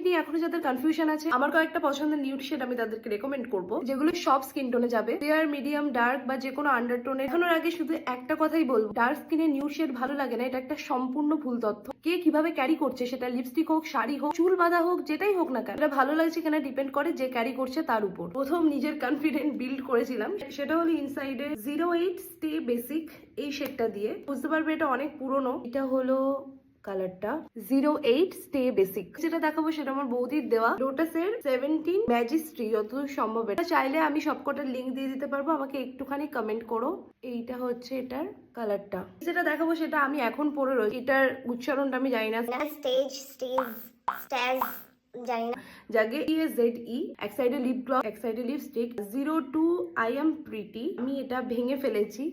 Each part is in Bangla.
নিয়ে এখনো যাদের কনফিউশন আছে, আমার কয়েকটা পছন্দের নিউড শেড আমি তাদেরকে রেকমেন্ড করবো, যেগুলো সব স্কিন টোনে যাবে, ফেয়ার, মিডিয়াম, ডার্ক বা যে কোনো আন্ডারটোনে। এখনোর আগে শুধু একটা কথাই বলবো, ডার্ক স্কিনে নিউড শেড ভালো লাগে না, এটা একটা সম্পূর্ণ ভুল তথ্য। কে কিভাবে ক্যারি করছে, সেটা লিপস্টিক হোক, শাড়ি হোক, চুল বাঁধা হোক, যেটাই হোক না কেন, এটা ভালো লাগছে কিনা ডিপেন্ড করে যে ক্যারি করছে তার উপর। প্রথম নিজের কনফিডেন্ট বিল্ড করেছিলাম, সেটা হলো ইনসাইডে 08 স্টে বেসিক এই শেডটা দিয়ে। বুঝতে পারবে এটা অনেক পুরনো। এটা হলো কালারটা 08 স্টে বেসিক। যেটা দেখাবো সেটা আমার বৌদির দেওয়া লোটাসের 17 ম্যাজিস্ট্রি, যতদূর সম্ভব। এটা চাইলে আমি সবকটার লিঙ্ক দিয়ে দিতে পারবো, আমাকে একটুখানি কমেন্ট করো। এইটা হচ্ছে এটার কালারটা। যেটা দেখাবো সেটা আমি এখন পরে রয়েছি, এটার উচ্চারণটা আমি জানি না, জানি না। জাগে EAZE, এক সাইডে লিপ গ্লস, এক সাইডে লিপস্টিক। 02 I am pretty। আমি এটা ভেঙে ফেলেছি,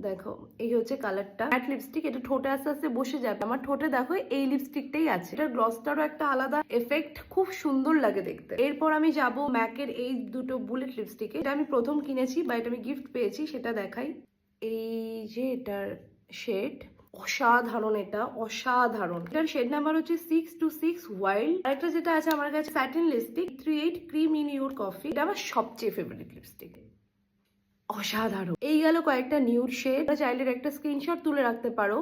দেখো এই হচ্ছে কালারটা। ম্যাট লিপস্টিক, এটা ঠোঁটে আস্তে আস্তে বসে যাবে। আমার ঠোঁটে দেখো এই লিপস্টিকটাই আছে। এটা গ্লসটারও একটা আলাদা এফেক্ট, খুব সুন্দর লাগে দেখতে। এরপর আমি যাব ম্যাকের এই দুটো বুলেট লিপস্টিকে। এটা আমি প্রথম কিনেছি বা এটা আমি গিফট পেয়েছি, সেটা দেখাই। এই যে এটার শেড অসাধারণ, এটা অসাধারণ। এটার শেড নাম্বার হচ্ছে 626 ওয়াইল্ড। আরেকটা যেটা আছে আমার কাছে satin lipstick 38 cream in your coffee. এটা আমার সবচেয়ে ফেভারিট লিপস্টিক, অসাধারণ। এই গেল কয়েকটা নিউড শেড, চাইলে একটা স্ক্রিনশট তুলে রাখতে পারো।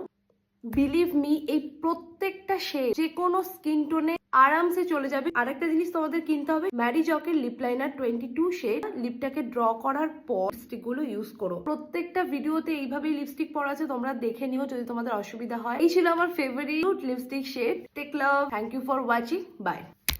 বিলিভ মি, এই প্রত্যেকটা শেড যে কোনো স্কিন টোনে আরামসে চলে যাবে। আরেকটা জিনিস তোমাদের কিনতে হবে, ম্যারিজকের লিপ লাইনার 22 শেড। লিপটাকে ড্র করার পর লিপস্টিক গুলো ইউজ করো। প্রত্যেকটা ভিডিওতে এইভাবেই লিপস্টিক পরা আছে, তোমরা দেখে নিও যদি তোমাদের অসুবিধা হয়। এই ছিল আমার favourite lipstick shade. Take love, thank you for watching, by.